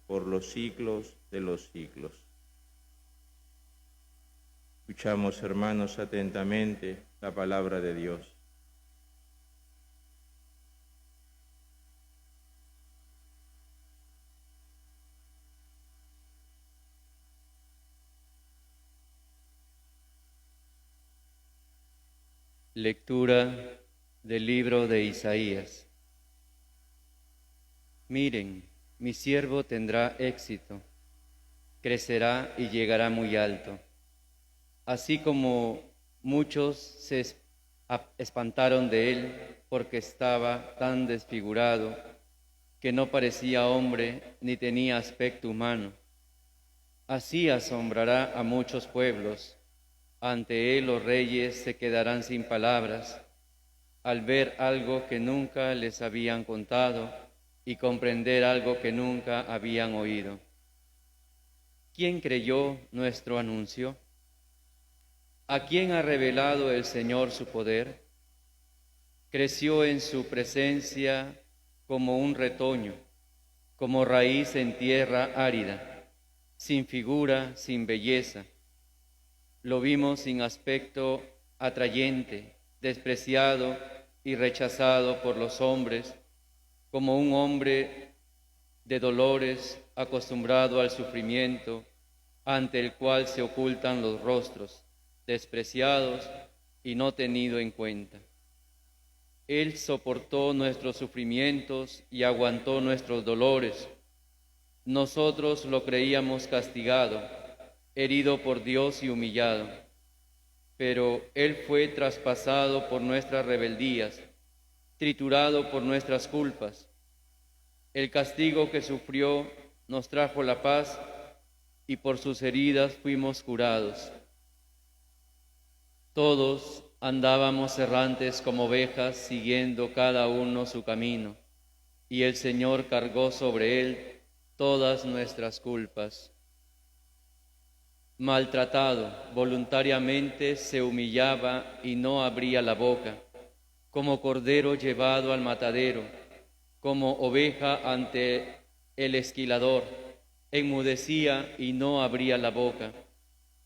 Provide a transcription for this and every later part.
por los siglos de los siglos. Escuchamos, hermanos, atentamente la palabra de Dios. Lectura del libro de Isaías. Miren, mi siervo tendrá éxito, crecerá y llegará muy alto. Así como muchos se espantaron de él porque estaba tan desfigurado que no parecía hombre ni tenía aspecto humano. Así asombrará a muchos pueblos. Ante él los reyes se quedarán sin palabras al ver algo que nunca les habían contado y comprender algo que nunca habían oído. ¿Quién creyó nuestro anuncio? ¿A quién ha revelado el Señor su poder? Creció en su presencia como un retoño, como raíz en tierra árida, sin figura, sin belleza. Lo vimos sin aspecto atrayente, despreciado y rechazado por los hombres, como un hombre de dolores, acostumbrado al sufrimiento, ante el cual se ocultan los rostros, despreciados y no tenido en cuenta. Él soportó nuestros sufrimientos y aguantó nuestros dolores. Nosotros lo creíamos castigado, herido por Dios y humillado. Pero Él fue traspasado por nuestras rebeldías, triturado por nuestras culpas. El castigo que sufrió nos trajo la paz, y por sus heridas fuimos curados. Todos andábamos errantes como ovejas, siguiendo cada uno su camino, y el Señor cargó sobre él todas nuestras culpas. Maltratado, voluntariamente se humillaba y no abría la boca, como cordero llevado al matadero, como oveja ante el esquilador, enmudecía y no abría la boca.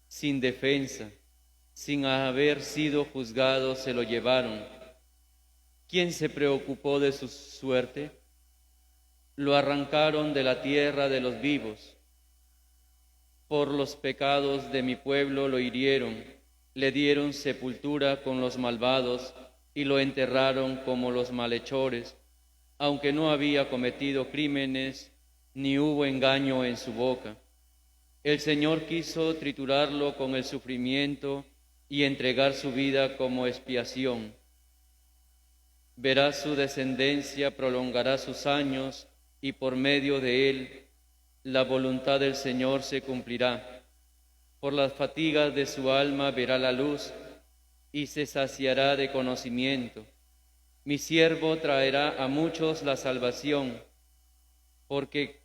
Sin defensa, sin haber sido juzgado, se lo llevaron. ¿Quién se preocupó de su suerte? Lo arrancaron de la tierra de los vivos. Por los pecados de mi pueblo lo hirieron, le dieron sepultura con los malvados y lo enterraron como los malhechores, aunque no había cometido crímenes ni hubo engaño en su boca. El Señor quiso triturarlo con el sufrimiento y entregar su vida como expiación. Verá su descendencia, prolongará sus años, y por medio de él la voluntad del Señor se cumplirá. Por las fatigas de su alma verá la luz y se saciará de conocimiento. Mi siervo traerá a muchos la salvación, porque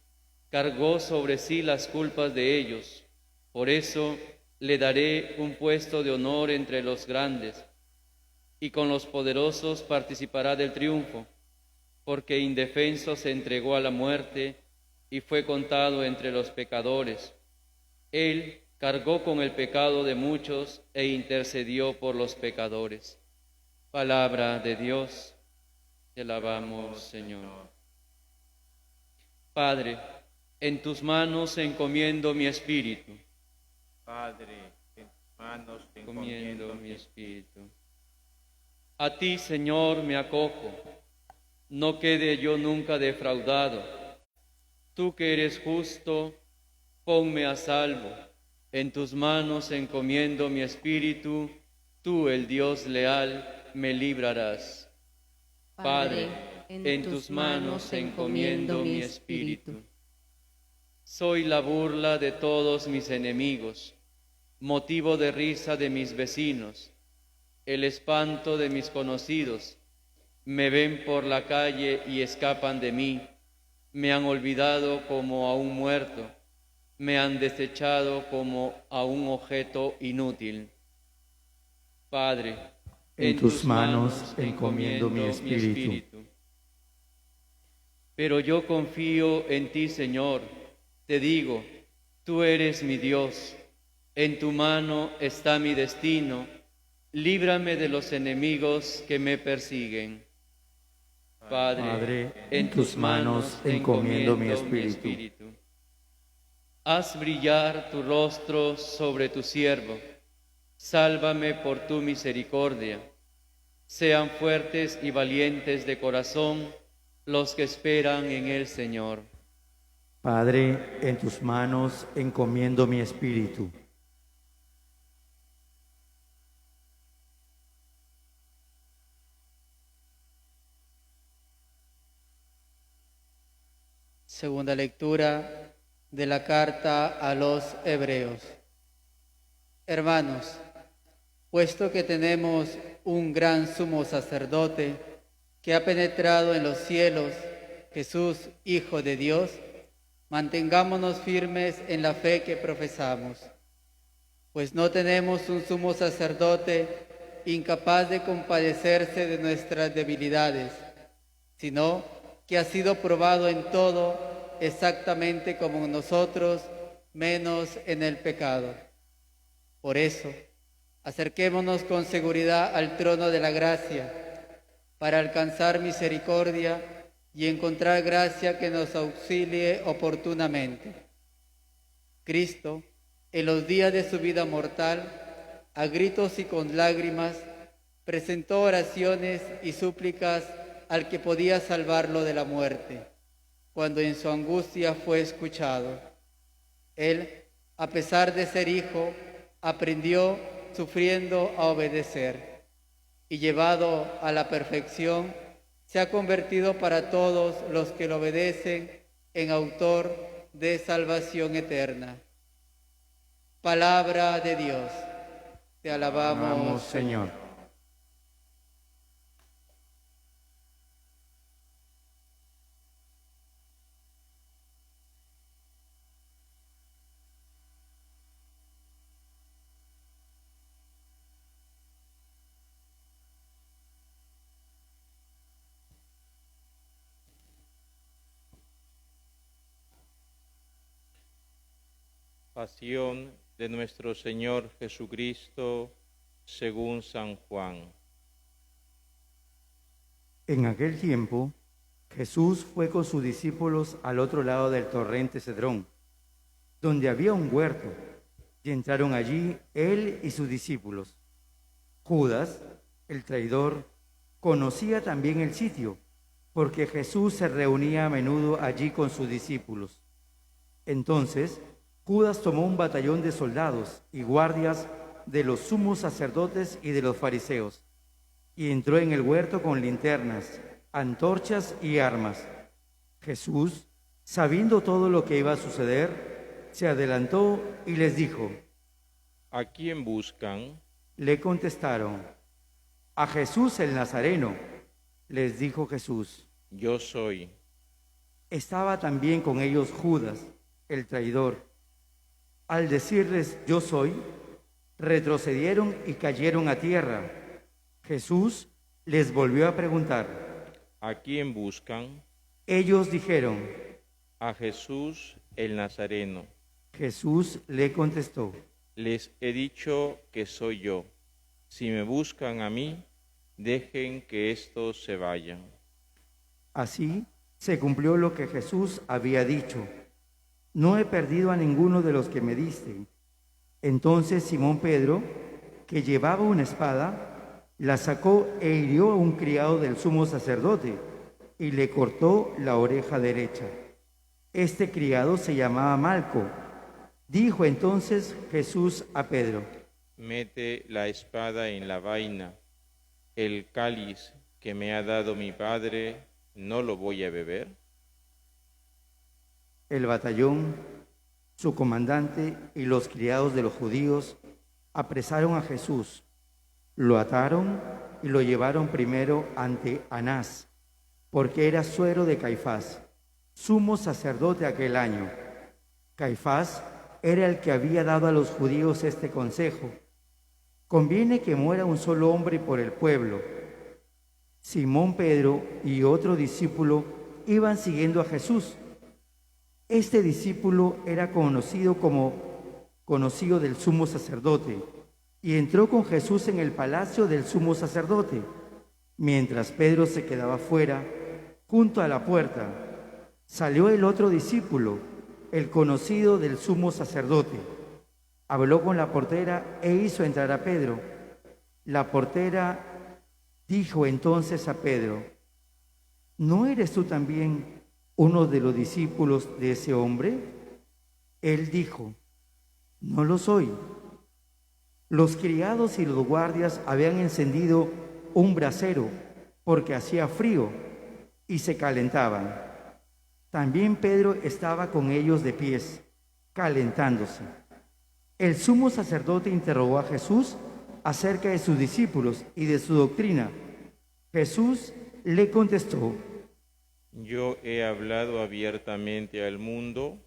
cargó sobre sí las culpas de ellos. Por eso le daré un puesto de honor entre los grandes, y con los poderosos participará del triunfo, porque indefenso se entregó a la muerte y fue contado entre los pecadores. Él cargó con el pecado de muchos e intercedió por los pecadores. Palabra de Dios, te alabamos, Señor. Padre, en tus manos encomiendo mi espíritu. Padre, en tus manos te Encomiendo mi espíritu. A ti, Señor, me acojo. No quede yo nunca defraudado. Tú que eres justo, ponme a salvo. En tus manos encomiendo mi espíritu. Tú, el Dios leal, me librarás. Padre, en tus manos encomiendo mi espíritu. Soy la burla de todos mis enemigos, motivo de risa de mis vecinos, el espanto de mis conocidos. Me ven por la calle y escapan de mí. Me han olvidado como a un muerto. Me han desechado como a un objeto inútil. Padre, en tus manos encomiendo mi espíritu. Pero yo confío en ti, Señor. Te digo, tú eres mi Dios, en tu mano está mi destino, líbrame de los enemigos que me persiguen. Padre, en tus manos encomiendo mi espíritu. Haz brillar tu rostro sobre tu siervo, sálvame por tu misericordia. Sean fuertes y valientes de corazón los que esperan en el Señor. Padre, en tus manos encomiendo mi espíritu. Segunda lectura de la carta a los Hebreos. Hermanos, puesto que tenemos un gran sumo sacerdote que ha penetrado en los cielos, Jesús, Hijo de Dios, mantengámonos firmes en la fe que profesamos, pues no tenemos un sumo sacerdote incapaz de compadecerse de nuestras debilidades, sino que ha sido probado en todo exactamente como nosotros, menos en el pecado. Por eso, acerquémonos con seguridad al trono de la gracia, para alcanzar misericordia y encontrar gracia que nos auxilie oportunamente. Cristo, en los días de su vida mortal, a gritos y con lágrimas, presentó oraciones y súplicas al que podía salvarlo de la muerte, cuando en su angustia fue escuchado. Él, a pesar de ser hijo, aprendió sufriendo a obedecer, y llevado a la perfección, se ha convertido para todos los que lo obedecen en autor de salvación eterna. Palabra de Dios. Te alabamos, Señor. Pasión de nuestro Señor Jesucristo según San Juan. En aquel tiempo, Jesús fue con sus discípulos al otro lado del torrente Cedrón, donde había un huerto, y entraron allí él y sus discípulos. Judas, el traidor, conocía también el sitio, porque Jesús se reunía a menudo allí con sus discípulos. Entonces, Judas tomó un batallón de soldados y guardias de los sumos sacerdotes y de los fariseos, y entró en el huerto con linternas, antorchas y armas. Jesús, sabiendo todo lo que iba a suceder, se adelantó y les dijo: ¿A quién buscan? Le contestaron: a Jesús el Nazareno. Les dijo Jesús: Yo soy. Estaba también con ellos Judas, el traidor. Al decirles yo soy, retrocedieron y cayeron a tierra. Jesús les volvió a preguntar: ¿A quién buscan? Ellos dijeron: A Jesús el Nazareno. Jesús le contestó: Les he dicho que soy yo. Si me buscan a mí, dejen que estos se vayan. Así se cumplió lo que Jesús había dicho: no he perdido a ninguno de los que me diste. Entonces Simón Pedro, que llevaba una espada, la sacó e hirió a un criado del sumo sacerdote y le cortó la oreja derecha. Este criado se llamaba Malco. Dijo entonces Jesús a Pedro: Mete la espada en la vaina. El cáliz que me ha dado mi Padre, ¿no lo voy a beber? El batallón, su comandante y los criados de los judíos apresaron a Jesús, lo ataron y lo llevaron primero ante Anás, porque era suegro de Caifás, sumo sacerdote aquel año. Caifás era el que había dado a los judíos este consejo: conviene que muera un solo hombre por el pueblo. Simón Pedro y otro discípulo iban siguiendo a Jesús. Este discípulo era conocido del sumo sacerdote y entró con Jesús en el palacio del sumo sacerdote, mientras Pedro se quedaba fuera, junto a la puerta. Salió el otro discípulo, el conocido del sumo sacerdote. Habló con la portera e hizo entrar a Pedro. La portera dijo entonces a Pedro: ¿no eres tú también uno de los discípulos de ese hombre? Él dijo: no lo soy. Los criados y los guardias habían encendido un brasero porque hacía frío y se calentaban. También Pedro estaba con ellos de pies, calentándose. El sumo sacerdote interrogó a Jesús acerca de sus discípulos y de su doctrina. Jesús le contestó: Yo he hablado abiertamente al mundo.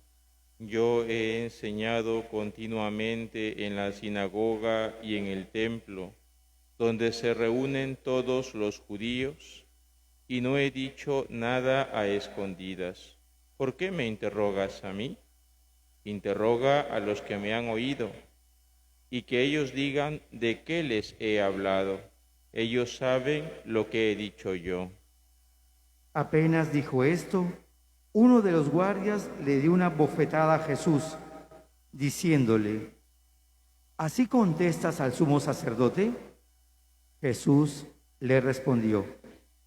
Yo he enseñado continuamente en la sinagoga y en el templo, donde se reúnen todos los judíos, y no he dicho nada a escondidas. ¿Por qué me interrogas a mí? Interroga a los que me han oído, y que ellos digan de qué les he hablado. Ellos saben lo que he dicho yo. Apenas dijo esto, uno de los guardias le dio una bofetada a Jesús, diciéndole: ¿así contestas al sumo sacerdote? Jesús le respondió: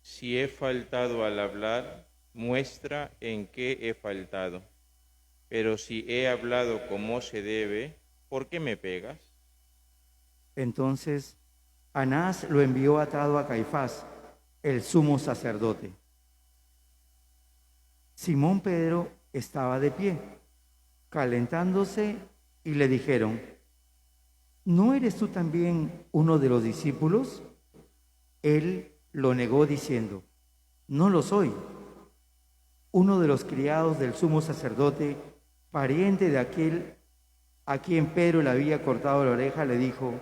Si he faltado al hablar, muestra en qué he faltado. Pero si he hablado como se debe, ¿por qué me pegas? Entonces Anás lo envió atado a Caifás, el sumo sacerdote. Simón Pedro estaba de pie, calentándose, y le dijeron: ¿no eres tú también uno de los discípulos? Él lo negó diciendo: no lo soy. Uno de los criados del sumo sacerdote, pariente de aquel a quien Pedro le había cortado la oreja, le dijo: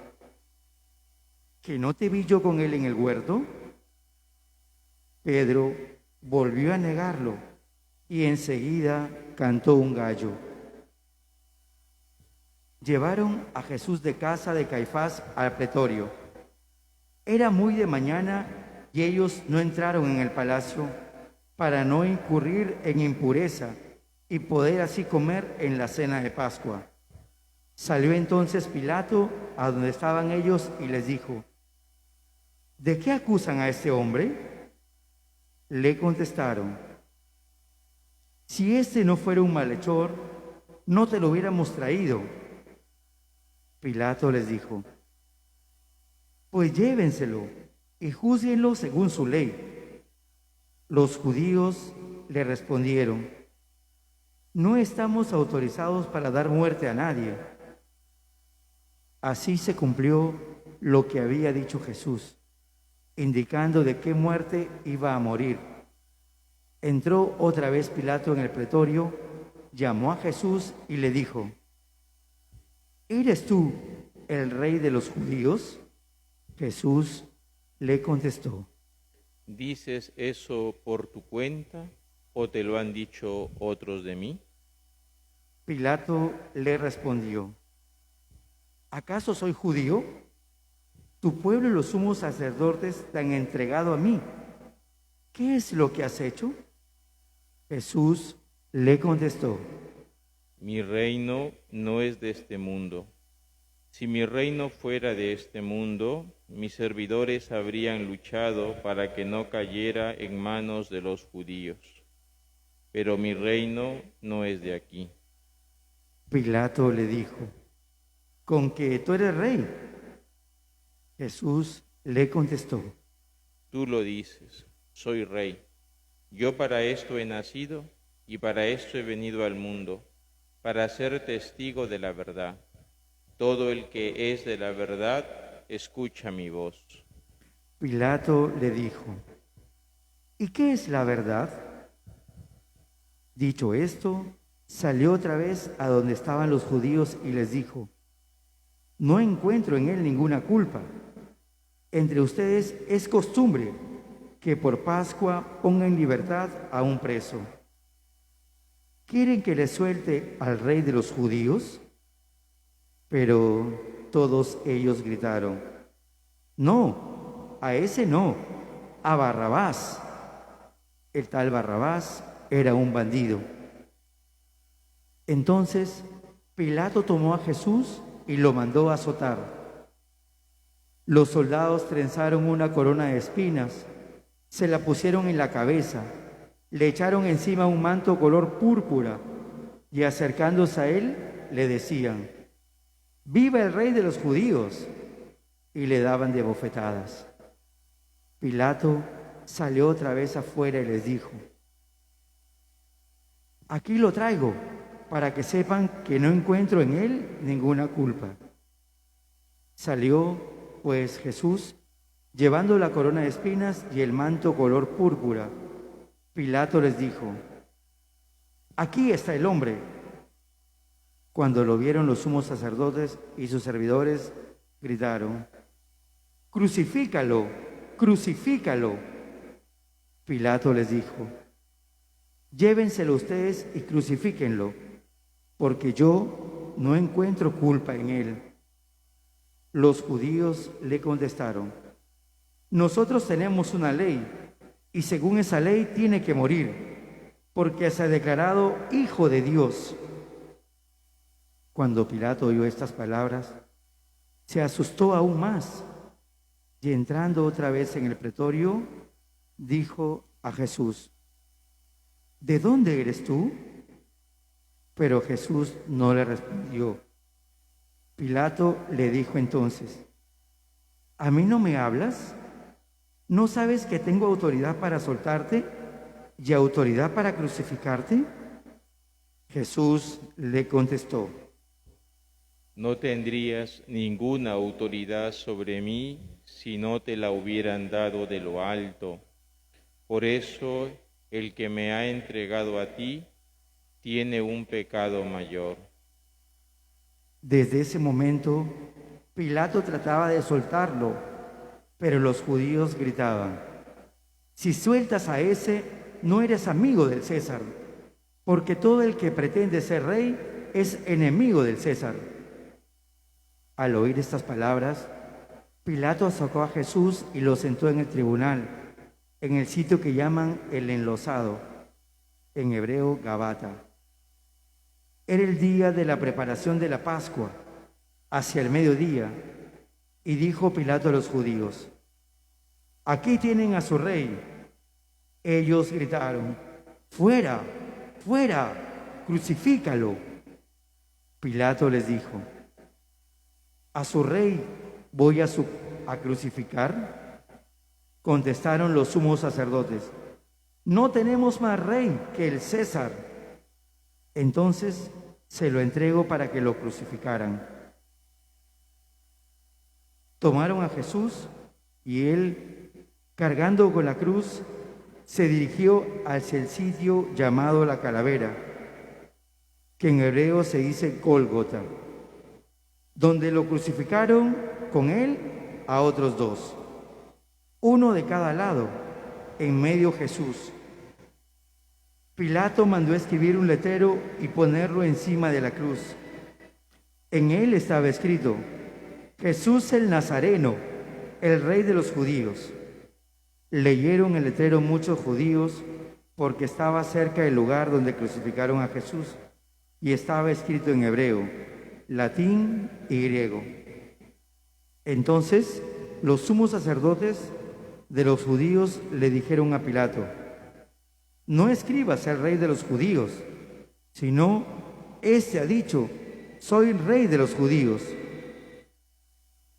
¿que no te vi yo con él en el huerto? Pedro volvió a negarlo y enseguida cantó un gallo. Llevaron a Jesús de casa de Caifás al pretorio. Era muy de mañana y ellos no entraron en el palacio para no incurrir en impureza y poder así comer en la cena de Pascua. Salió entonces Pilato a donde estaban ellos y les dijo: ¿de qué acusan a este hombre? Le contestaron: si este no fuera un malhechor, no te lo hubiéramos traído. Pilato les dijo: pues llévenselo y júzguenlo según su ley. Los judíos le respondieron: no estamos autorizados para dar muerte a nadie. Así se cumplió lo que había dicho Jesús, indicando de qué muerte iba a morir. Entró otra vez Pilato en el pretorio, llamó a Jesús y le dijo: ¿eres tú el rey de los judíos? Jesús le contestó: ¿dices eso por tu cuenta o te lo han dicho otros de mí? Pilato le respondió: ¿acaso soy judío? Tu pueblo y los sumos sacerdotes te han entregado a mí. ¿Qué es lo que has hecho? Jesús le contestó: Mi reino no es de este mundo. Si mi reino fuera de este mundo, mis servidores habrían luchado para que no cayera en manos de los judíos. Pero mi reino no es de aquí. Pilato le dijo: ¿con que tú eres rey? Jesús le contestó: Tú lo dices, soy rey. Yo para esto he nacido y para esto he venido al mundo, para ser testigo de la verdad. Todo el que es de la verdad, escucha mi voz. Pilato le dijo: ¿y qué es la verdad? Dicho esto, salió otra vez a donde estaban los judíos y les dijo: no encuentro en él ninguna culpa. Entre ustedes es costumbre que por Pascua ponga en libertad a un preso. ¿quieren que les suelte al rey de los judíos? Pero todos ellos gritaron, no, a ese no, a Barrabás. El tal Barrabás era un bandido. Entonces Pilato tomó a Jesús y lo mandó a azotar. Los soldados trenzaron una corona de espinas, se la pusieron en la cabeza, le echaron encima un manto color púrpura y acercándose a él le decían, ¡viva el rey de los judíos! Y le daban de bofetadas. Pilato salió otra vez afuera y les dijo, aquí lo traigo para que sepan que no encuentro en él ninguna culpa. Salió pues Jesús llevando la corona de espinas y el manto color púrpura. Pilato les dijo, aquí está el hombre. Cuando lo vieron los sumos sacerdotes y sus servidores, gritaron, ¡crucifícalo! ¡Crucifícalo! Pilato les dijo, llévenselo ustedes y crucifíquenlo, porque yo no encuentro culpa en él. Los judíos le contestaron, nosotros tenemos una ley, y según esa ley tiene que morir, porque se ha declarado Hijo de Dios. Cuando Pilato oyó estas palabras, se asustó aún más, y entrando otra vez en el pretorio, dijo a Jesús, ¿de dónde eres tú? Pero Jesús no le respondió. Pilato le dijo entonces, ¿a mí no me hablas? ¿No sabes que tengo autoridad para soltarte y autoridad para crucificarte? Jesús le contestó, no tendrías ninguna autoridad sobre mí si no te la hubieran dado de lo alto. Por eso el que me ha entregado a ti tiene un pecado mayor. Desde ese momento, Pilato trataba de soltarlo, pero los judíos gritaban, si sueltas a ese, no eres amigo del César, porque todo el que pretende ser rey es enemigo del César. Al oír estas palabras, Pilato sacó a Jesús y lo sentó en el tribunal, en el sitio que llaman el enlosado, en hebreo Gabata. Era el día de la preparación de la Pascua, hacia el mediodía, y dijo Pilato a los judíos, aquí tienen a su rey. Ellos gritaron, fuera, fuera, crucifícalo. Pilato les dijo, ¿a su rey voy a crucificar? Contestaron los sumos sacerdotes, no tenemos más rey que el César. Entonces se lo entrego para que lo crucificaran. Tomaron a Jesús y él, cargando con la cruz, se dirigió hacia el sitio llamado la Calavera, que en hebreo se dice Gólgota, donde lo crucificaron con él a otros dos, uno de cada lado, en medio Jesús. Pilato mandó escribir un letrero y ponerlo encima de la cruz. En él estaba escrito, Jesús el Nazareno, el rey de los judíos. Leyeron el letrero muchos judíos porque estaba cerca del lugar donde crucificaron a Jesús y estaba escrito en hebreo, latín y griego. Entonces los sumos sacerdotes de los judíos le dijeron a Pilato, no escribas el rey de los judíos, sino este ha dicho, soy rey de los judíos.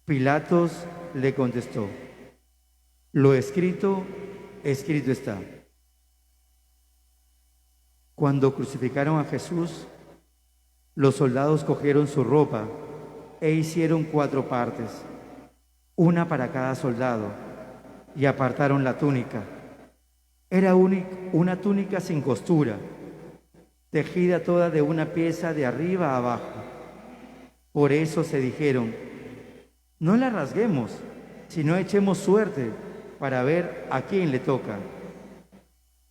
Pilatos le contestó, lo escrito, escrito está. Cuando crucificaron a Jesús, los soldados cogieron su ropa e hicieron 4 partes, una para cada soldado, y apartaron la túnica. Era una túnica sin costura, tejida toda de una pieza de arriba a abajo. Por eso se dijeron, no la rasguemos, sino echemos suerte para ver a quién le toca.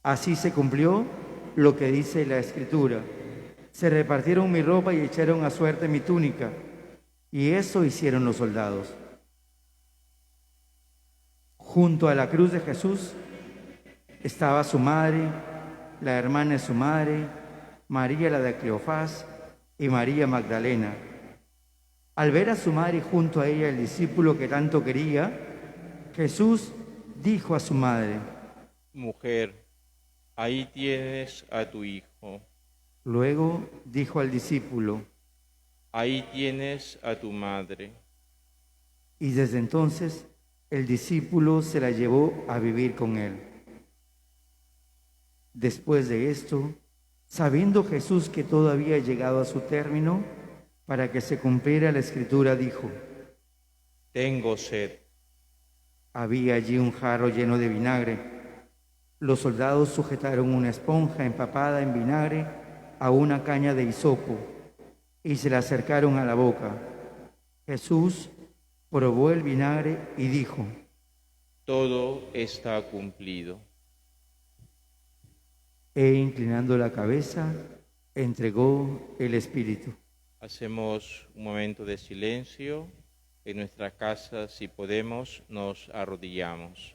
Así se cumplió lo que dice la Escritura. se repartieron mi ropa y echaron a suerte mi túnica. Y eso hicieron los soldados. Junto a la cruz de Jesús estaba su madre, la hermana de su madre, María la de Cleofás y María Magdalena. Al ver a su madre junto a ella el discípulo que tanto quería, Jesús dijo a su madre: Mujer, ahí tienes a tu hijo. Luego dijo al discípulo, Ahí tienes a tu madre. y desde entonces el discípulo se la llevó a vivir con él. Después de esto, sabiendo Jesús que todo había llegado a su término, para que se cumpliera la escritura, dijo: Tengo sed. Había allí un jarro lleno de vinagre. Los soldados sujetaron una esponja empapada en vinagre a una caña de hisopo y se la acercaron a la boca. Jesús probó el vinagre y dijo: Todo está cumplido. E inclinando la cabeza, entregó el espíritu. Hacemos un momento de silencio. En nuestra casa, si podemos, nos arrodillamos.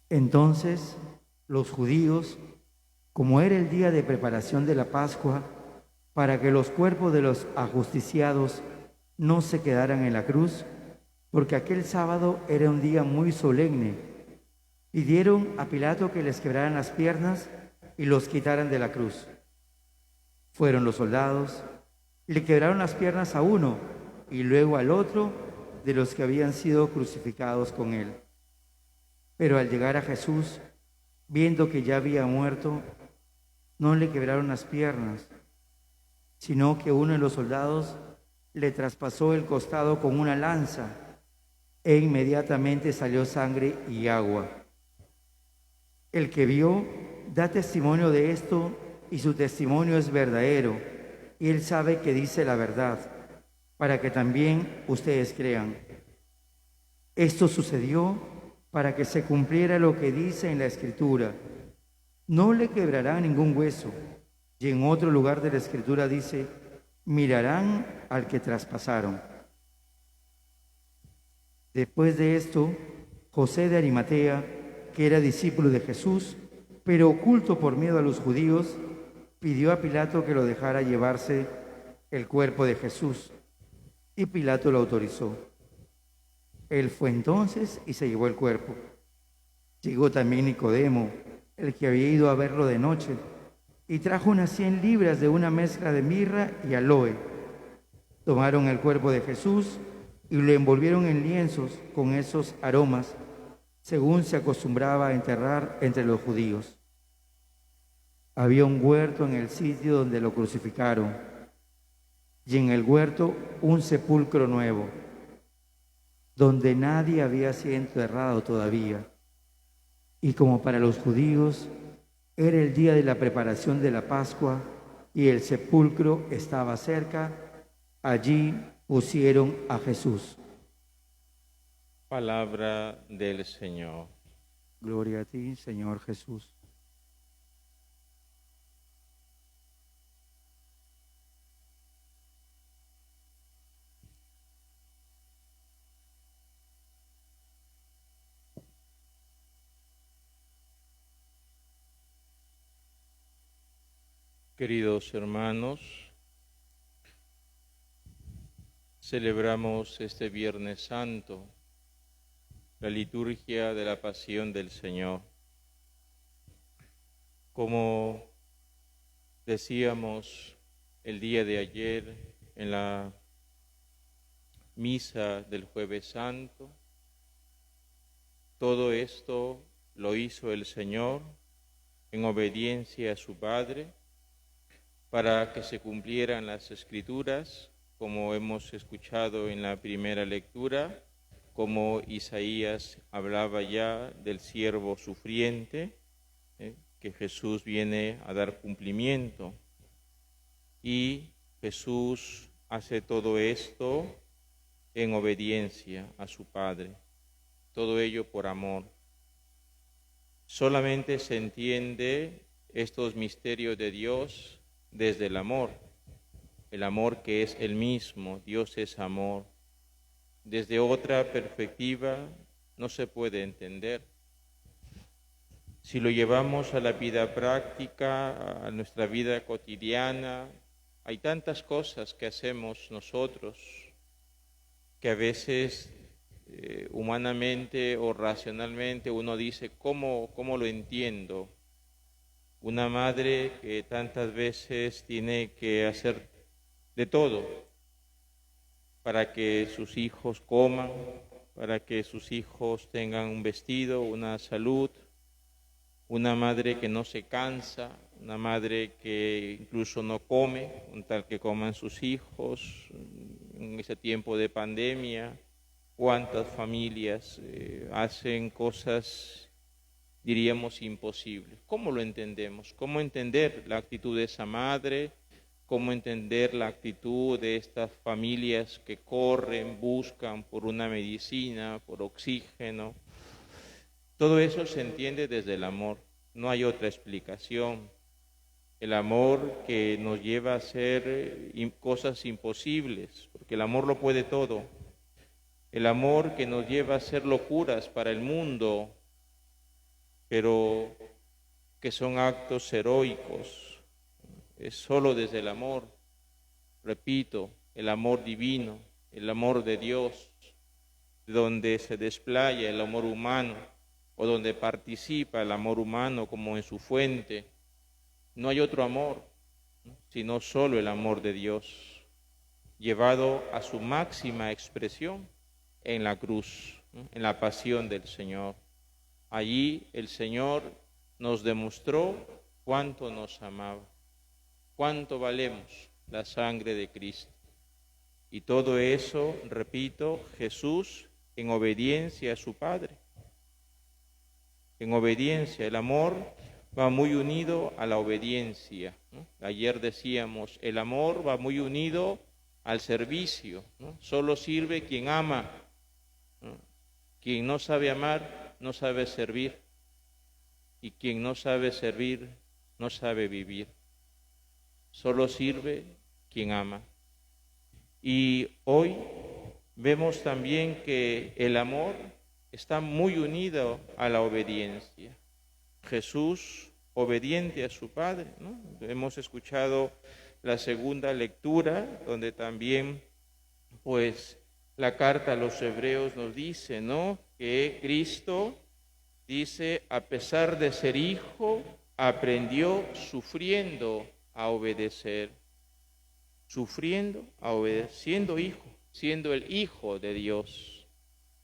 Entonces los judíos, como era el día de preparación de la Pascua, para que los cuerpos de los ajusticiados no se quedaran en la cruz, porque aquel sábado era un día muy solemne, pidieron a Pilato que les quebraran las piernas y los quitaran de la cruz. Fueron los soldados, le quebraron las piernas a uno y luego al otro de los que habían sido crucificados con él. Pero al llegar a Jesús, viendo que ya había muerto, no le quebraron las piernas, sino que uno de los soldados le traspasó el costado con una lanza e inmediatamente salió sangre y agua. El que vio da testimonio de esto y su testimonio es verdadero y él sabe que dice la verdad, para que también ustedes crean. Esto sucedió para que se cumpliera lo que dice en la Escritura: no le quebrarán ningún hueso. Y en otro lugar de la Escritura dice: mirarán al que traspasaron. Después de esto, José de Arimatea, que era discípulo de Jesús, pero oculto por miedo a los judíos, pidió a Pilato que lo dejara llevarse el cuerpo de Jesús, y Pilato lo autorizó. Él fue entonces y se llevó el cuerpo. Llegó también Nicodemo, el que había ido a verlo de noche, y trajo unas 100 libras de una mezcla de mirra y aloe. Tomaron el cuerpo de Jesús y lo envolvieron en lienzos con esos aromas, según se acostumbraba a enterrar entre los judíos. Había un huerto en el sitio donde lo crucificaron, y en el huerto un sepulcro nuevo, donde nadie había sido enterrado todavía. Y como para los judíos era el día de la preparación de la Pascua y el sepulcro estaba cerca, allí pusieron a Jesús. Palabra del Señor. Gloria a ti, Señor Jesús. Queridos hermanos, celebramos este Viernes Santo la liturgia de la Pasión del Señor. Como decíamos el día de ayer en la misa del Jueves Santo, todo esto lo hizo el Señor en obediencia a su Padre, para que se cumplieran las Escrituras, como hemos escuchado en la primera lectura, como Isaías hablaba ya del siervo sufriente, que Jesús viene a dar cumplimiento. Y Jesús hace todo esto en obediencia a su Padre, todo ello por amor. Solamente se entiende estos misterios de Dios desde el amor que es el mismo. Dios es amor. Desde otra perspectiva no se puede entender. Si lo llevamos a la vida práctica, a nuestra vida cotidiana, hay tantas cosas que hacemos nosotros que a veces humanamente o racionalmente uno dice, ¿cómo lo entiendo? Una madre que tantas veces tiene que hacer de todo para que sus hijos coman, para que sus hijos tengan un vestido, una salud, una madre que no se cansa, una madre que incluso no come, con tal que coman sus hijos en ese tiempo de pandemia. ¿Cuántas familias hacen cosas, diríamos, imposibles? ¿Cómo lo entendemos? ¿Cómo entender la actitud de esa madre? ¿Cómo entender la actitud de estas familias que corren, buscan por una medicina, por oxígeno? Todo eso se entiende desde el amor, no hay otra explicación. El amor que nos lleva a hacer cosas imposibles, porque el amor lo puede todo. El amor que nos lleva a hacer locuras para el mundo, pero que son actos heroicos. Es solo desde el amor, repito, el amor divino, el amor de Dios, donde se desplaya el amor humano, o donde participa el amor humano como en su fuente. No hay otro amor, sino solo el amor de Dios, llevado a su máxima expresión en la cruz, en la pasión del Señor. Allí el Señor nos demostró cuánto nos amaba, cuánto valemos la sangre de Cristo. Y todo eso, repito, Jesús en obediencia a su Padre. En obediencia, el amor va muy unido a la obediencia, ¿no? Ayer decíamos, el amor va muy unido al servicio, ¿no? Solo sirve quien ama, ¿no? Quien no sabe amar, no sabe servir. Y quien no sabe servir, no sabe vivir. Solo sirve quien ama. Y hoy vemos también que el amor está muy unido a la obediencia. Jesús, obediente a su Padre, ¿no? Hemos escuchado la segunda lectura, donde también, pues, la carta a los hebreos nos dice, ¿no?, que Cristo, dice, a pesar de ser hijo, aprendió sufriendo a obedecer. Sufriendo a obedecer, siendo hijo, siendo el Hijo de Dios.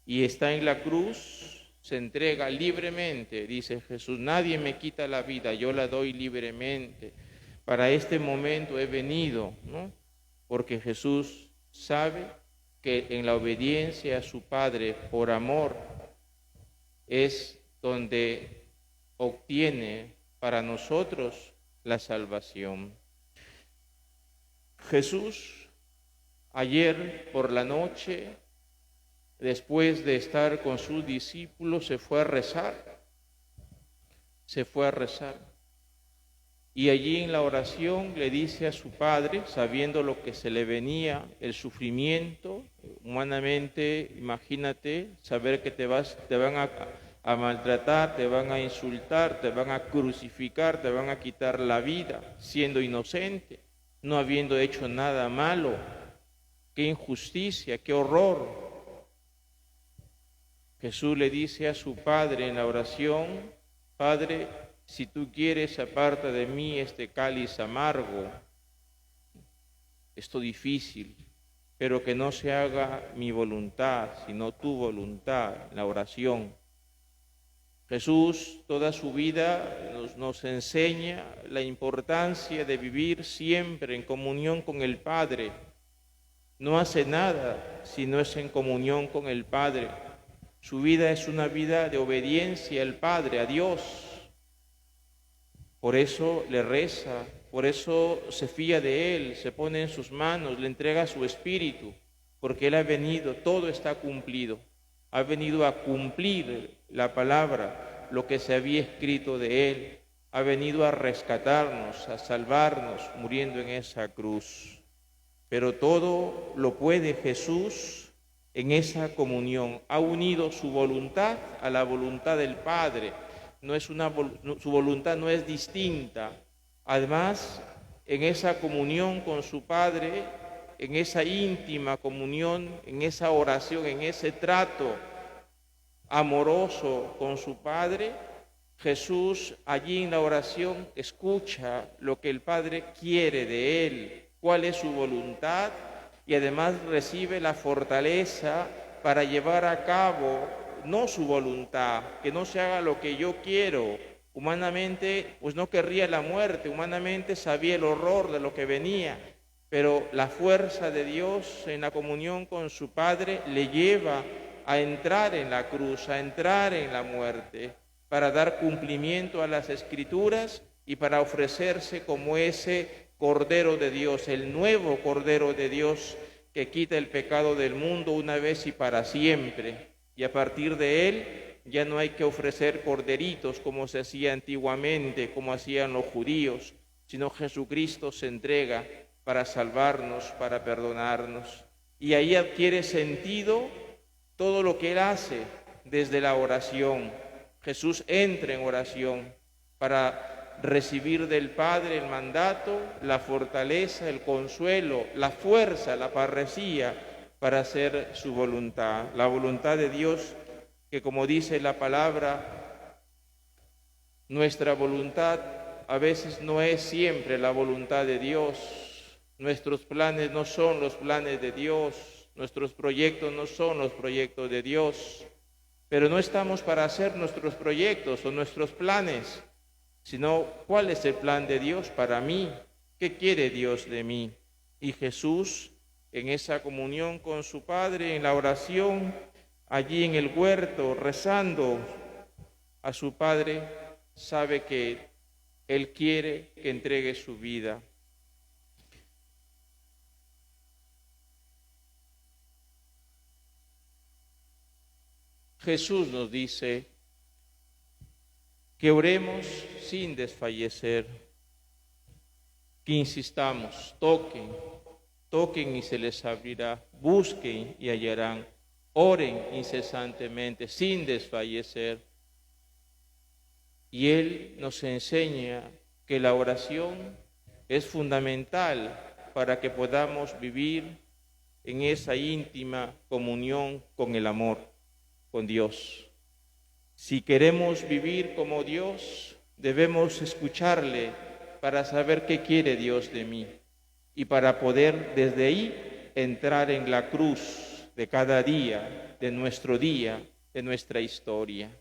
Y está en la cruz, se entrega libremente, dice Jesús, nadie me quita la vida, yo la doy libremente. Para este momento he venido, ¿no? Porque Jesús sabe que en la obediencia a su Padre por amor es donde obtiene para nosotros la salvación. Jesús ayer por la noche, después de estar con sus discípulos, se fue a rezar. Y allí en la oración le dice a su Padre, sabiendo lo que se le venía, el sufrimiento, humanamente, imagínate, saber que te van a maltratar, te van a insultar, te van a crucificar, te van a quitar la vida, siendo inocente, no habiendo hecho nada malo. Qué injusticia, qué horror. Jesús le dice a su Padre en la oración, Padre, si tú quieres, aparta de mí este cáliz amargo, esto difícil, pero que no se haga mi voluntad, sino tu voluntad, la oración. Jesús toda su vida nos enseña la importancia de vivir siempre en comunión con el Padre. No hace nada si no es en comunión con el Padre. Su vida es una vida de obediencia al Padre, a Dios. Por eso le reza, por eso se fía de Él, se pone en sus manos, le entrega su espíritu, porque Él ha venido, todo está cumplido. Ha venido a cumplir la palabra, lo que se había escrito de Él. Ha venido a rescatarnos, a salvarnos, muriendo en esa cruz. Pero todo lo puede Jesús en esa comunión. Ha unido su voluntad a la voluntad del Padre. Su voluntad no es distinta. Además, en esa comunión con su Padre, en esa íntima comunión, en esa oración, en ese trato amoroso con su Padre, Jesús allí en la oración escucha lo que el Padre quiere de Él, cuál es su voluntad, y además recibe la fortaleza para llevar a cabo no su voluntad, que no se haga lo que yo quiero. Humanamente, pues no querría la muerte, humanamente sabía el horror de lo que venía, pero la fuerza de Dios en la comunión con su Padre le lleva a entrar en la cruz, a entrar en la muerte, para dar cumplimiento a las Escrituras y para ofrecerse como ese Cordero de Dios, el nuevo Cordero de Dios que quita el pecado del mundo una vez y para siempre. Y a partir de Él ya no hay que ofrecer corderitos como se hacía antiguamente, como hacían los judíos, sino Jesucristo se entrega para salvarnos, para perdonarnos. Y ahí adquiere sentido todo lo que Él hace desde la oración. Jesús entra en oración para recibir del Padre el mandato, la fortaleza, el consuelo, la fuerza, la parresía para hacer su voluntad. La voluntad de Dios, que como dice la palabra, nuestra voluntad a veces no es siempre la voluntad de Dios. Nuestros planes no son los planes de Dios. Nuestros proyectos no son los proyectos de Dios, pero no estamos para hacer nuestros proyectos o nuestros planes, sino cuál es el plan de Dios para mí, qué quiere Dios de mí. Y Jesús, en esa comunión con su Padre, en la oración, allí en el huerto, rezando a su Padre, sabe que Él quiere que entregue su vida. Jesús nos dice que oremos sin desfallecer, que insistamos, toquen y se les abrirá, busquen y hallarán, oren incesantemente, sin desfallecer. Y Él nos enseña que la oración es fundamental para que podamos vivir en esa íntima comunión con el amor, con Dios. Si queremos vivir como Dios, debemos escucharle para saber qué quiere Dios de mí y para poder desde ahí entrar en la cruz de cada día, de nuestra historia.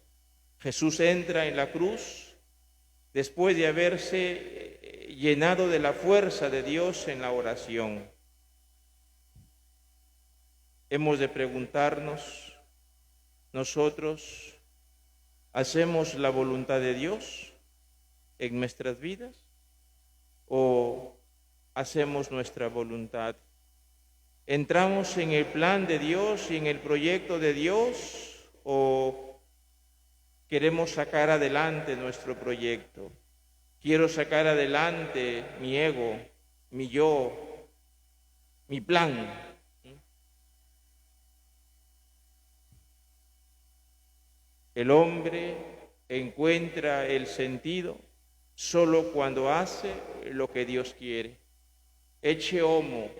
Jesús entra en la cruz después de haberse llenado de la fuerza de Dios en la oración. Hemos de preguntarnos, ¿nosotros hacemos la voluntad de Dios en nuestras vidas o hacemos nuestra voluntad? ¿Entramos en el plan de Dios y en el proyecto de Dios o queremos sacar adelante nuestro proyecto? Quiero sacar adelante mi ego, mi yo, mi plan. El hombre encuentra el sentido solo cuando hace lo que Dios quiere. Ecce homo.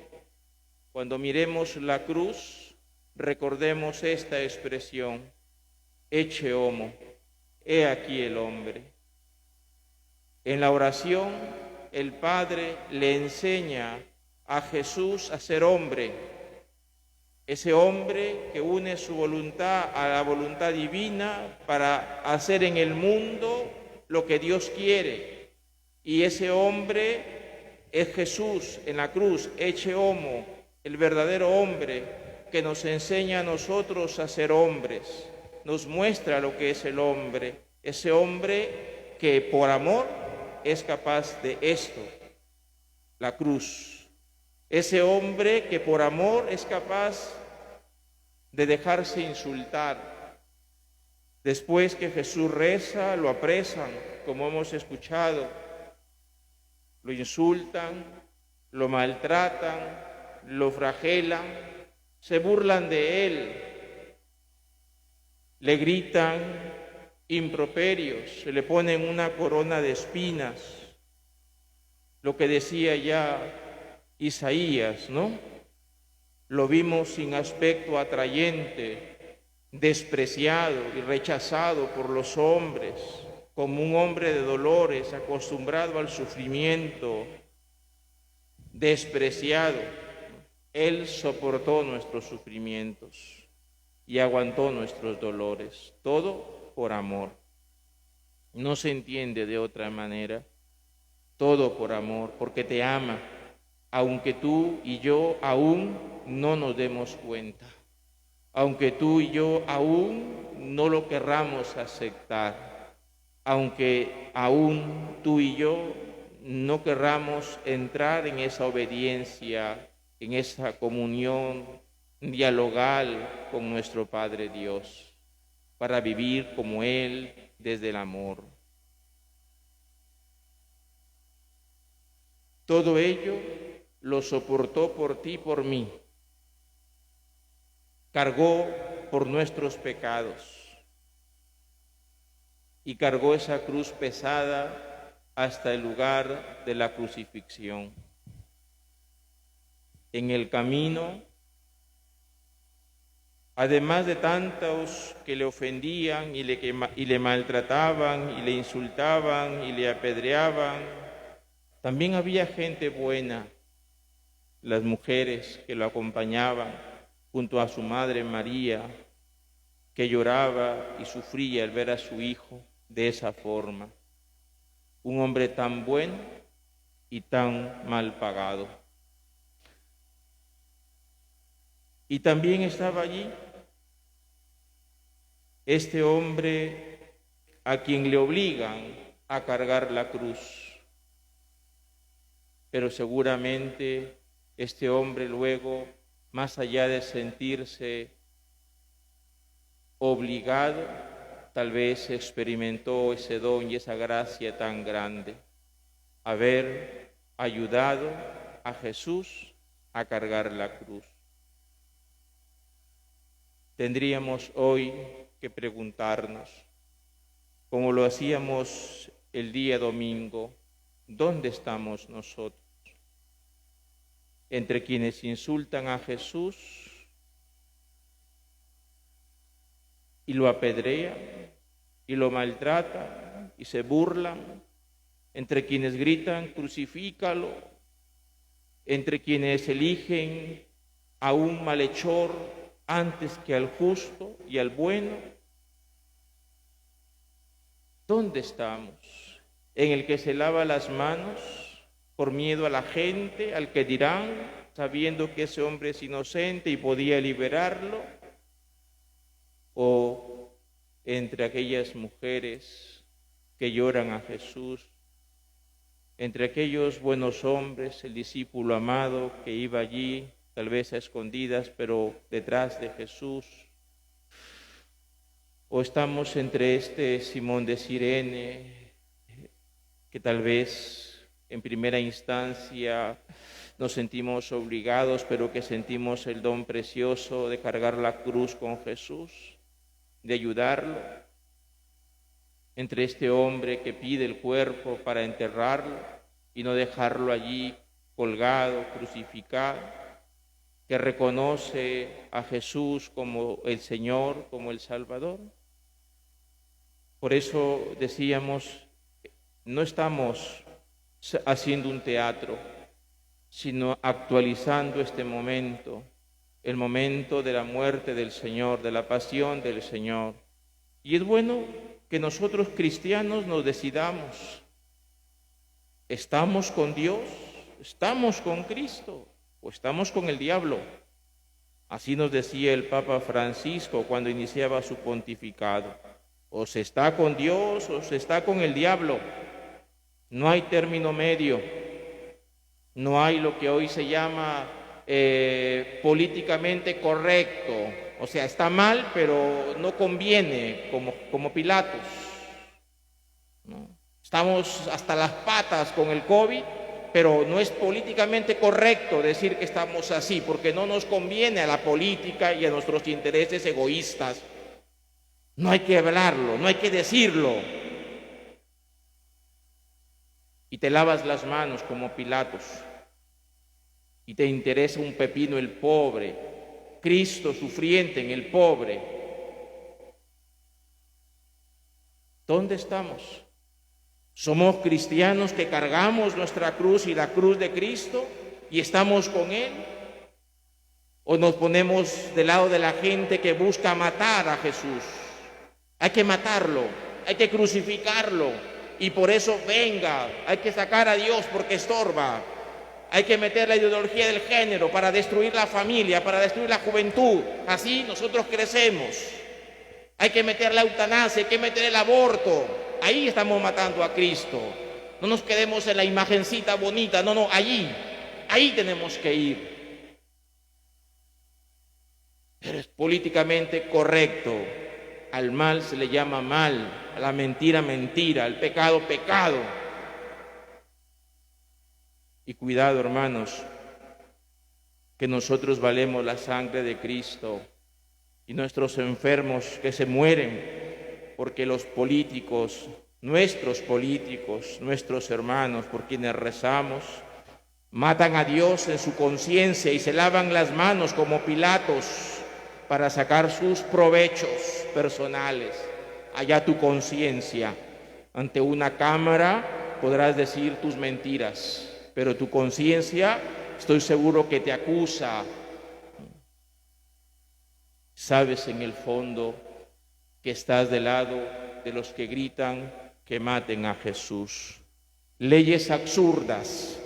Cuando miremos la cruz, recordemos esta expresión. Ecce homo. He aquí el hombre. En la oración, el Padre le enseña a Jesús a ser hombre. ese hombre que une su voluntad a la voluntad divina para hacer en el mundo lo que Dios quiere. Y ese hombre es Jesús en la cruz, ecce homo, el verdadero hombre que nos enseña a nosotros a ser hombres, nos muestra lo que es el hombre, ese hombre que por amor es capaz de esto, la cruz. Ese hombre que por amor es capaz de dejarse insultar. Después que Jesús reza, lo apresan, como hemos escuchado, lo insultan, lo maltratan, lo flagelan, se burlan de él, le gritan improperios, se le ponen una corona de espinas, lo que decía ya Isaías, ¿no? Lo vimos sin aspecto atrayente, despreciado y rechazado por los hombres, como un hombre de dolores, acostumbrado al sufrimiento, despreciado. Él soportó nuestros sufrimientos y aguantó nuestros dolores, todo por amor. No se entiende de otra manera, todo por amor, porque te ama, aunque tú y yo aún no nos demos cuenta, aunque tú y yo aún no lo querramos aceptar, aunque aún tú y yo no querramos entrar en esa obediencia, en esa comunión dialogal con nuestro Padre Dios, para vivir como Él desde el amor. Todo ello lo soportó por ti y por mí. Cargó por nuestros pecados y cargó esa cruz pesada hasta el lugar de la crucifixión. En el camino, además de tantos que le ofendían y le maltrataban y le insultaban y le apedreaban, también había gente buena, las mujeres que lo acompañaban junto a su madre María, que lloraba y sufría al ver a su hijo de esa forma. Un hombre tan bueno y tan mal pagado. Y también estaba allí este hombre a quien le obligan a cargar la cruz. Pero seguramente este hombre luego, más allá de sentirse obligado, tal vez experimentó ese don y esa gracia tan grande, haber ayudado a Jesús a cargar la cruz. Tendríamos hoy que preguntarnos, como lo hacíamos el día domingo, ¿dónde estamos nosotros? Entre quienes insultan a Jesús y lo apedrean y lo maltratan y se burlan, entre quienes gritan crucifícalo, entre quienes eligen a un malhechor antes que al justo y al bueno. ¿Dónde estamos? ¿En el que se lava las manos por miedo a la gente, al que dirán, sabiendo que ese hombre es inocente y podía liberarlo? ¿O entre aquellas mujeres que lloran a Jesús, entre aquellos buenos hombres, el discípulo amado que iba allí, tal vez a escondidas, pero detrás de Jesús? ¿O estamos entre este Simón de Cirene, que tal vez en primera instancia nos sentimos obligados, pero que sentimos el don precioso de cargar la cruz con Jesús, de ayudarlo? Entre este hombre que pide el cuerpo para enterrarlo y no dejarlo allí colgado, crucificado, que reconoce a Jesús como el Señor, como el Salvador. Por eso decíamos, no estamos haciendo un teatro, sino actualizando este momento el momento de la muerte del Señor, de la pasión del Señor. Y es bueno que nosotros cristianos nos decidamos. ¿Estamos con Dios? ¿Estamos con Cristo? ¿O estamos con el diablo? Así nos decía el Papa Francisco cuando iniciaba su pontificado. O se está con Dios o se está con el diablo. No hay término medio. No hay lo que hoy se llama políticamente correcto. O sea, está mal, pero no conviene, como Pilatos, ¿no? Estamos hasta las patas con el COVID, pero no es políticamente correcto decir que estamos así, porque no nos conviene a la política y a nuestros intereses egoístas. No hay que hablarlo, no hay que decirlo. Y te lavas las manos como Pilatos. Y te interesa un pepino el pobre, Cristo sufriente en el pobre. ¿Dónde estamos? ¿Somos cristianos que cargamos nuestra cruz y la cruz de Cristo y estamos con Él? ¿O nos ponemos del lado de la gente que busca matar a Jesús? Hay que matarlo, hay que crucificarlo y por eso venga, hay que sacar a Dios porque estorba. Hay que meter la ideología del género para destruir la familia, para destruir la juventud. Así nosotros crecemos. Hay que meter la eutanasia, hay que meter el aborto. Ahí estamos matando a Cristo. No nos quedemos en la imagencita bonita, no, ahí tenemos que ir. Pero es políticamente correcto. Al mal se le llama mal, a la mentira, mentira, al pecado, pecado. Y cuidado, hermanos, que nosotros valemos la sangre de Cristo y nuestros enfermos que se mueren porque los políticos, nuestros hermanos por quienes rezamos, matan a Dios en su conciencia y se lavan las manos como Pilatos para sacar sus provechos personales. Allá tu conciencia. Ante una cámara podrás decir tus mentiras, pero tu conciencia, estoy seguro que te acusa. Sabes en el fondo que estás del lado de los que gritan que maten a Jesús. Leyes absurdas,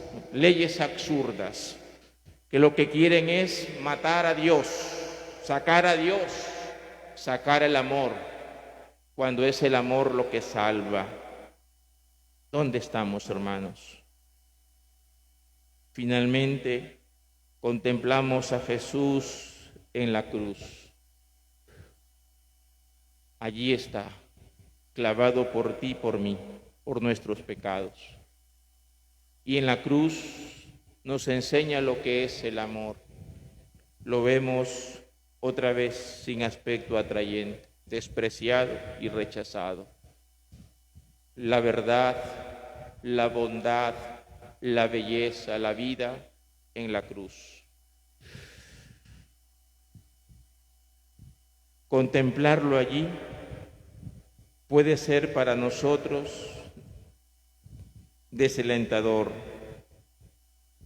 que lo que quieren es matar a Dios, sacar el amor, cuando es el amor lo que salva. ¿Dónde estamos, hermanos? Finalmente, contemplamos a Jesús en la cruz. Allí está, clavado por ti y por mí, por nuestros pecados. Y en la cruz nos enseña lo que es el amor. Lo vemos otra vez sin aspecto atrayente, despreciado y rechazado. La verdad, la bondad, la belleza, la vida en la cruz. Contemplarlo allí puede ser para nosotros desalentador,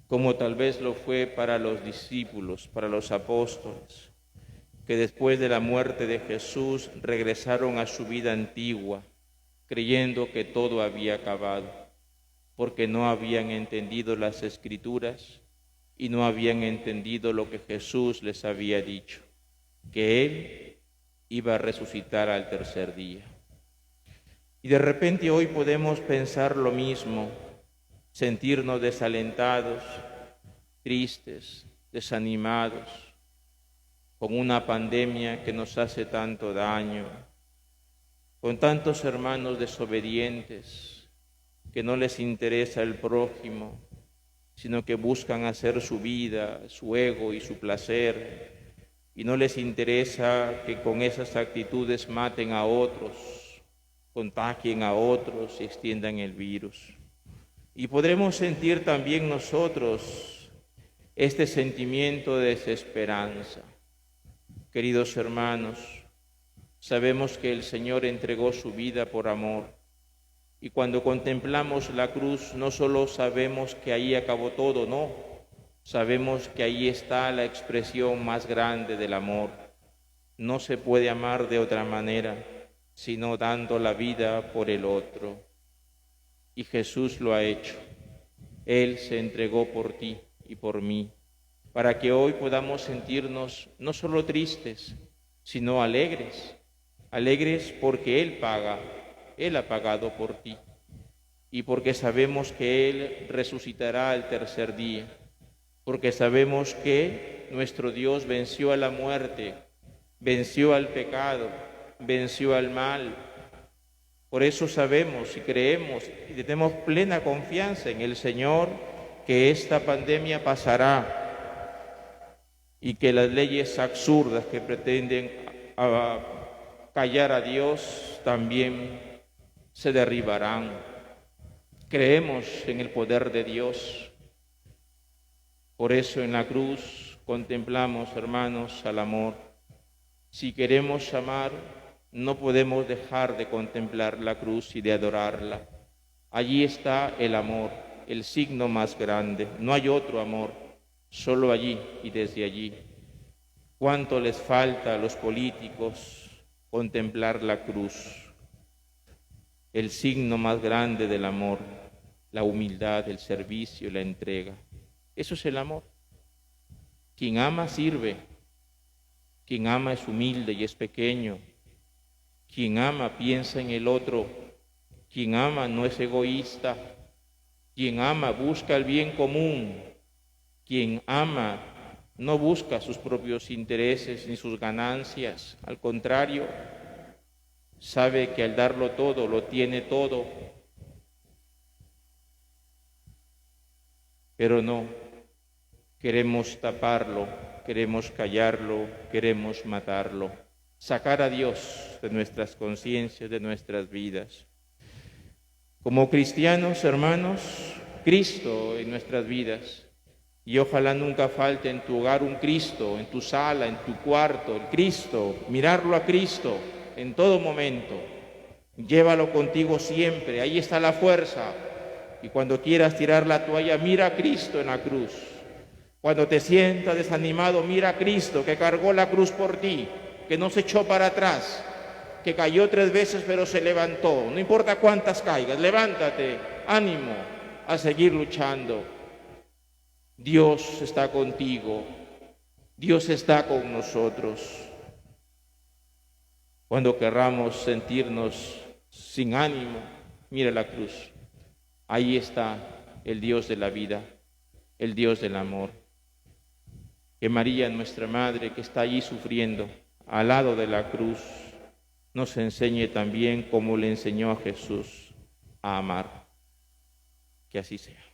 como tal vez lo fue para los discípulos, para los apóstoles, que después de la muerte de Jesús regresaron a su vida antigua, creyendo que todo había acabado, porque no habían entendido las Escrituras y no habían entendido lo que Jesús les había dicho, que Él iba a resucitar al tercer día. Y de repente hoy podemos pensar lo mismo, sentirnos desalentados, tristes, desanimados, con una pandemia que nos hace tanto daño, con tantos hermanos desobedientes, que no les interesa el prójimo, sino que buscan hacer su vida, su ego y su placer, y no les interesa que con esas actitudes maten a otros, contagien a otros y extiendan el virus. Y podremos sentir también nosotros este sentimiento de desesperanza. Queridos hermanos, sabemos que el Señor entregó su vida por amor. Y cuando contemplamos la cruz, no solo sabemos que ahí acabó todo, no, sabemos que ahí está la expresión más grande del amor. No se puede amar de otra manera, sino dando la vida por el otro. Y Jesús lo ha hecho. Él se entregó por ti y por mí, para que hoy podamos sentirnos no solo tristes, sino alegres. Alegres porque Él paga, Él ha pagado por ti. Y porque sabemos que Él resucitará al tercer día. Porque sabemos que nuestro Dios venció a la muerte, venció al pecado, venció al mal. Por eso sabemos y creemos y tenemos plena confianza en el Señor que esta pandemia pasará y que las leyes absurdas que pretenden callar a Dios también se derribarán. Creemos en el poder de Dios. Por eso en la cruz contemplamos, hermanos, al amor. Si queremos amar, no podemos dejar de contemplar la cruz y de adorarla. Allí está el amor, el signo más grande. No hay otro amor, solo allí y desde allí. ¿Cuánto les falta a los políticos contemplar la cruz? El signo más grande del amor, la humildad, el servicio, la entrega. Eso es el amor. Quien ama sirve. Quien ama es humilde y es pequeño. Quien ama piensa en el otro. Quien ama no es egoísta. Quien ama busca el bien común. Quien ama no busca sus propios intereses ni sus ganancias. Al contrario, sabe que al darlo todo, lo tiene todo. Pero no, queremos taparlo, queremos callarlo, queremos matarlo, sacar a Dios de nuestras conciencias, de nuestras vidas. Como cristianos, hermanos, Cristo en nuestras vidas. Y ojalá nunca falte en tu hogar un Cristo, en tu sala, en tu cuarto, el Cristo, mirarlo a Cristo en todo momento. Llévalo contigo siempre, ahí está la fuerza. Y cuando quieras tirar la toalla, mira a Cristo en la cruz. Cuando te sientas desanimado, mira a Cristo que cargó la cruz por ti, que no se echó para atrás, que cayó 3 veces pero se levantó. No importa cuántas caigas, levántate, ánimo a seguir luchando. Dios está contigo, Dios está con nosotros. Cuando querramos sentirnos sin ánimo, mira la cruz. Ahí está el Dios de la vida, el Dios del amor. Que María, nuestra Madre, que está allí sufriendo al lado de la cruz, nos enseñe también como le enseñó a Jesús a amar. Que así sea.